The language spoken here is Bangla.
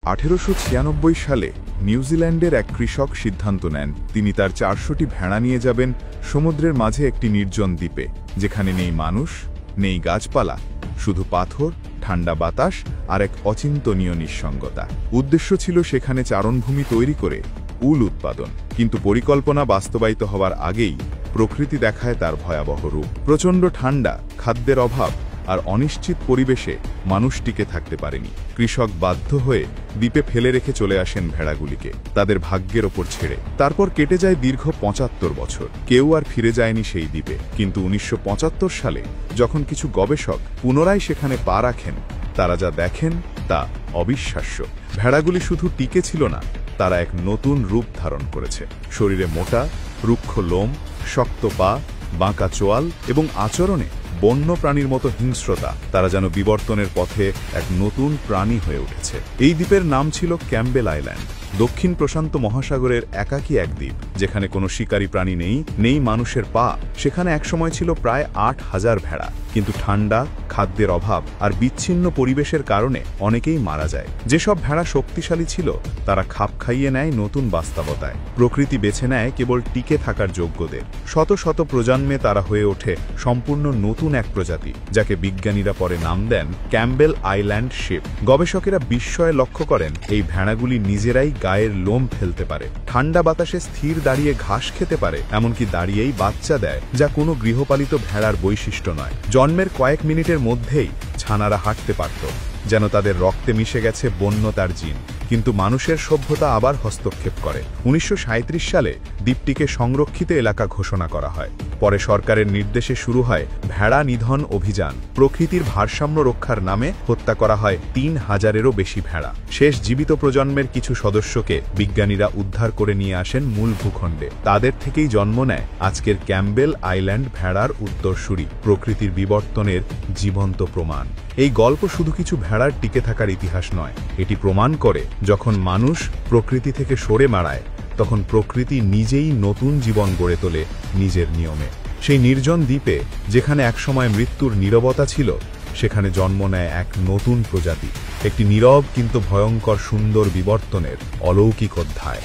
1896 সালে নিউজিল্যান্ডের এক কৃষক সিদ্ধান্ত নেন তিনি তার 400টি ভেড়া নিয়ে যাবেন সমুদ্রের মাঝে একটি নির্জন দ্বীপে, যেখানে নেই মানুষ, নেই গাছপালা, শুধু পাথর, ঠান্ডা বাতাস আর এক অচিন্তনীয় নিঃসঙ্গতা। উদ্দেশ্য ছিল সেখানে চারণভূমি তৈরি করে উল উৎপাদন, কিন্তু পরিকল্পনা বাস্তবায়িত হওয়ার আগেই প্রকৃতি দেখায় তার ভয়াবহ রূপ। প্রচণ্ড ঠান্ডা, খাদ্যের অভাব আর অনিশ্চিত পরিবেশে মানুষ টিকে থাকতে পারেনি। কৃষক বাধ্য হয়ে দ্বীপে ফেলে রেখে চলে আসেন ভেড়াগুলিকে, তাদের ভাগ্যের ওপর ছেড়ে। তারপর কেটে যায় দীর্ঘ ৭৫ বছর। কেউ আর ফিরে যায়নি সেই দ্বীপে। কিন্তু ১৯৭৫ সালে যখন কিছু গবেষক পুনরায় সেখানে পা রাখেন, তারা যা দেখেন তা অবিশ্বাস্য। ভেড়াগুলি শুধু টিকে ছিল না, তারা এক নতুন রূপ ধারণ করেছে। শরীরে মোটা, রুক্ষ লোম, শক্ত পা, বাঁকা চোয়াল এবং আচরণে বন্য প্রাণীর মতো হিংস্রতা। তারা যেন বিবর্তনের পথে এক নতুন প্রাণী হয়ে উঠেছে। এই দ্বীপের নাম ছিল ক্যাম্বেল আইল্যান্ড। দক্ষিণ প্রশান্ত মহাসাগরের একাকী এক দ্বীপ, যেখানে কোনো শিকারী প্রাণী নেই মানুষের পা। সেখানে একসময় ছিল প্রায় ৮,০০০ ভেড়া, কিন্তু ঠান্ডা, খাদ্যের অভাব আর বিচ্ছিন্ন পরিবেশের কারণে অনেকেই মারা যায়। যেসব ভেড়া শক্তিশালী ছিল, তারা খাপ খাইয়ে নেয় নতুন বাস্তবতায়। প্রকৃতি বেছে নেয় কেবল টিকে থাকার যোগ্যদের। শত শত প্রজন্মে তারা হয়ে ওঠে সম্পূর্ণ নতুন এক প্রজাতি, যাকে বিজ্ঞানীরা পরে নাম দেন ক্যাম্বেল আইল্যান্ড শিপ। গবেষকেরা বিস্ময়ে লক্ষ্য করেন এই ভেড়াগুলি নিজেরাই গায়ের লোম ফেলতে পারে, ঠান্ডা বাতাসে স্থির দাঁড়িয়ে ঘাস খেতে পারে, এমনকি দাঁড়িয়েই বাচ্চা দেয়, যা কোনো গৃহপালিত ভেড়ার বৈশিষ্ট্য নয়। জন্মের কয়েক মিনিটের মধ্যেই ছানারা হাঁটতে পারত, যেন তাদের রক্তে মিশে গেছে বন্যতার জিন। কিন্তু মানুষের সভ্যতা আবার হস্তক্ষেপ করে। ১৯৩৭ সালে দ্বীপটিকে সংরক্ষিত এলাকা ঘোষণা করা হয়। পরে সরকারের নির্দেশে শুরু হয় ভেড়া নিধন অভিযান। প্রকৃতির ভারসাম্য রক্ষার নামে হত্যা করা হয় ৩,০০০-এরও বেশি ভেড়া। শেষ জীবিত প্রজন্মের কিছু সদস্যকে বিজ্ঞানীরা উদ্ধার করে নিয়ে আসেন মূল ভূখণ্ডে। তাদের থেকেই জন্ম নেয় আজকের ক্যাম্বেল আইল্যান্ড ভেড়ার উত্তরসূরি, প্রকৃতির বিবর্তনের জীবন্ত প্রমাণ। এই গল্প শুধু কিছু ভেড়ার টিকে থাকার ইতিহাস নয়, এটি প্রমাণ করে যখন মানুষ প্রকৃতি থেকে সরে মাড়ায়, তখন প্রকৃতি নিজেই নতুন জীবন গড়ে তোলে নিজের নিয়মে। সেই নির্জন দ্বীপে, যেখানে একসময় মৃত্যুর নীরবতা ছিল, সেখানে জন্ম নেয় এক নতুন প্রজাতি, একটি নীরব কিন্তু ভয়ঙ্কর সুন্দর বিবর্তনের অলৌকিক অধ্যায়।